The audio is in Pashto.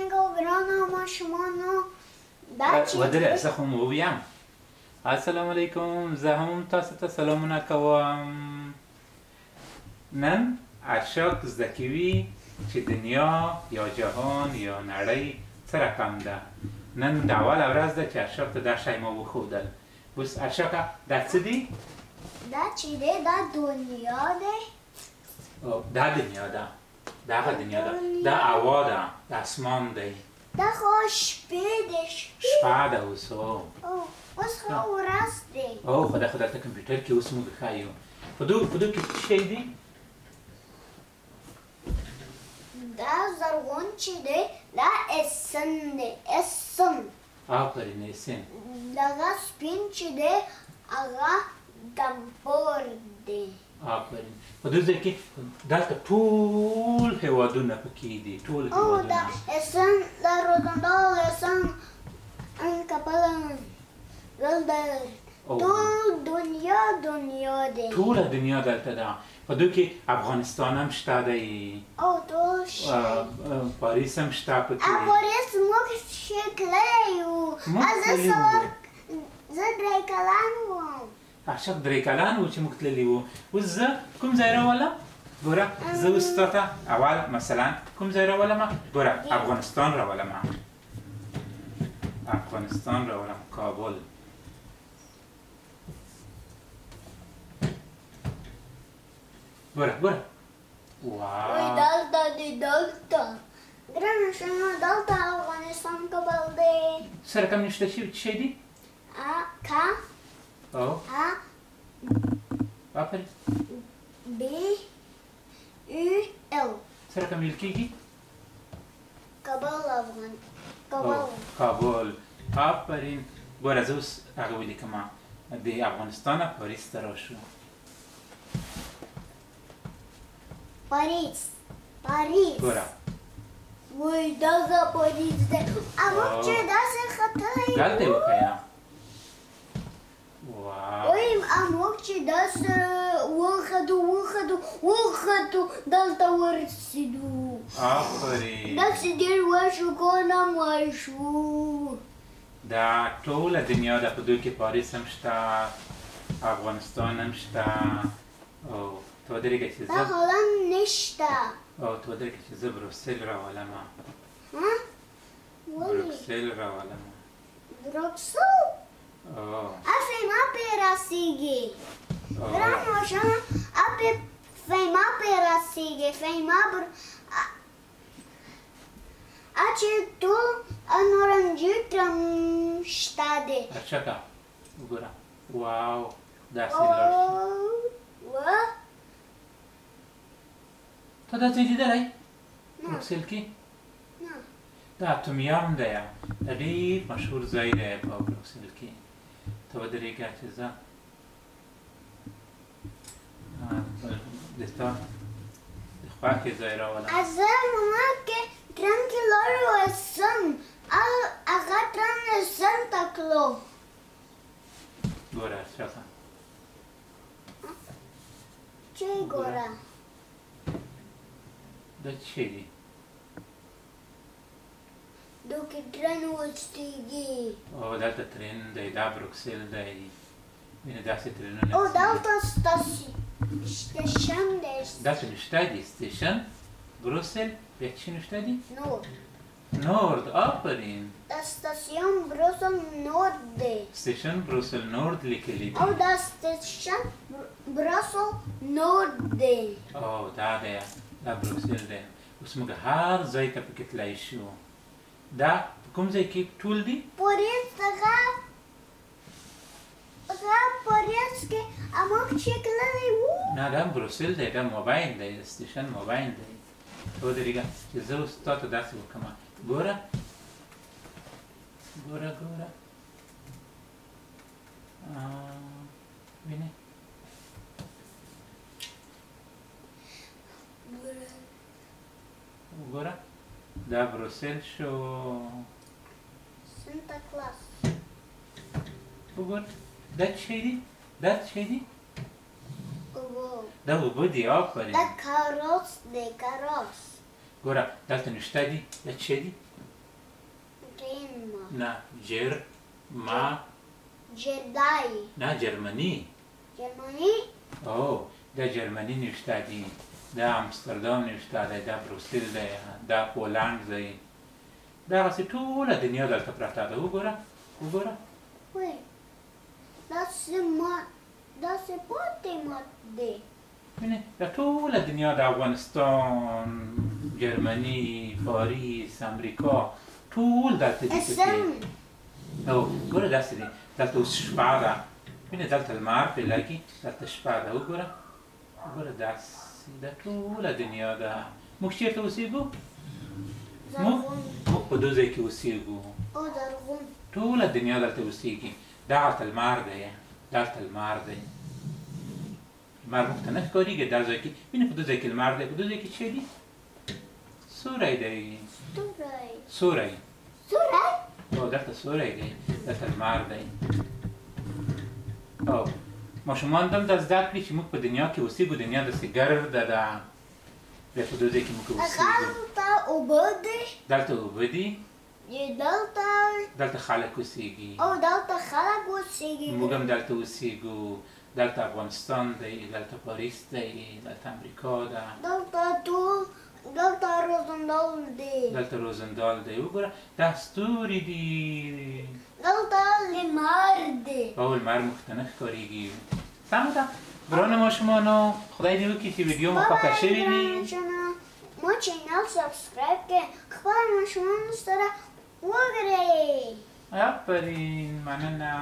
څنګه ګرانو ماشومانو دا چې ودرې زه خو مو ویم السلام علیکم زه هم تاسو ته سلامونه کوم نن ارشاد زده کوي چې دنیا یا جهان یا نړۍ څه رقم ده نن د اوله ورځ ده چې ارشاد ته دا شی ما وښودل اوس ارشاده دا څه دي دا چې دی دا دنیا دی دا دنیا ده دغه دنیا ده دا هوا ده د اسمان دی دا خو شپې دی شپه ده اوس اوس خو ورځ دی خو دلته کمپیوټر کې اوس موږ ښایو په دو کې څه شی دی دا زرغون چې دی دا اسن دی اسن آفرین اسن دغه سپین چې دی هغه دمپور دی آفرین په دې ځای کې دلته ټول هېوادونه پکې دي ټول هېوادونه دا اسن دا روزندال اسن انکپلن ولدر ټول دنیا دی ټوله دنیا دلته ده په دې کې افغانستان هم شته دی ټول پاریس هم شته پکې پاریس موږ شکلی یو زه درې کلن وم ارشاد 3 کلن و چې موږ تللي وو اوس زه کوم ځای راولم ګوره زه اوس تا ته اول مثلا کوم ځای راولم ګوره افغانستان راولم کابل ګوره وای دلته دی دلته ګرانه شما دلته افغانستان کابل دی سره کم نشته شی دی کا آفرین B U L سره کوم ویل کېږي کابل آفرین ګوره زه اوس هغه ولیکم د افغانستان نه پاریس ته راشو پاریس ګوره وای دغه پاریس دی موږ چې داسې ختلی دلته یې وښیه وای موږ چې داسې وختو دلته ورسېدو آفرین داسې ډېر وشو کونم وشو دا ټوله دنیا ده په دوی کې پاریس هم شته افغانستان هم شته او ته ودرېږه چې دا هلند نشته ته ودرېږه چې زه بروکسل راولم بروکسل ما پې رسېږي ګران ماشومه فیما پې رسېږي چې ټول نارنجي ټرم شته دی ارشکه وګوره واو داسې لاړ ته دا ځای لیدلی بروکسل کې دا اتومیوم دی دا ډېر مشهور ځای دی په بروکسل کې ته ودرېږه چې زه د ستا د خوښې ځای راولم زه ماما کې ټرم کې لاړې وسم هغه ټرم اسن ته تلو ګوره ارشکه چې ګوره دا څه شی دی دو کې ټرین وچتېږي دلته ترین دی دا بروکسل دی وینه داسې ترینونه دلته سټیشن دی داسې نشته دی سټیشن بروکسل بیا څه نشته دی نورد آفرین سټیشن بروکسل نورد دی سټیشن بروکسل نورد لیکلی دی دا سټیشن بروکسل نورد دی دا دی دا بروکسل دی اوس موږ هر ځای ته پکې تللی شو دا په کوم ځای کې ټول دي پاریس پاریس کې موږ چې تللی وو نه دا بروکسل دی دا موبایل دی سټیشن موبایل دی ته ودرېږه چې زه اوس تا ته داسې وکړم ګوره وینې وګوره دا بروکسل شو سنتا کلاس وګوره دا څه شی دی دا اوبه دي آفرین دا کاروس دی ګوره دلته نشته دي دا څه شی دی نه جردای نه جرمنی جرمنی او دا جرمنی نوشته دي دا امستردام نوشته دی دا بروسل دی دا پولنډ دی دغسې ټوله دنیا دلته پرته ده وګوره وای داسې پاتې مات دی بینې دا ټوله دنیا د افغانستان جرمني پاریس امریکا ټول دلته دي پکې او ګوره داسې دی دلته اوس شپه ده بینې دلته لمر پرې لګي دلته شپه ده وګوره داسې دا ټوله دنیا ده موږ چېرته اوسېږو موږ په دې ځای کې اوسېږو ټوله دنیا دلته اوسېږي دغلته لمر دی دلته لمر دی لمر موږ ته نه ښکارېږي دا ځای کې بینې په دې ځای کې لمر دی په دې ځای کې څه دي سوری دی سوری او دلته سوری دی دلته لمر دی او ماشومان دلته زده کړي چې موږ په دنیا کې اوسېږو دنیا داسې ګرده ده بیا په دې ځای کې موږ اوسېږو دلته اوبه دي دلته خلک اوسېږي موږ هم دلته اوسېږو دلته افغانستان دی دلته پاریس دی دلته امریکا ده دلته روزندال دی وګوره دا ستوري دي او لمر موږ ته نه ښکارېږي سمه ده ګرانو ماشومانو خدای دې وکړي چې ویډیو مو خوښه شوې وي ما چینل سبسکرایب کړئ خپلو ماشومانو سره وګورئ آفرین مننه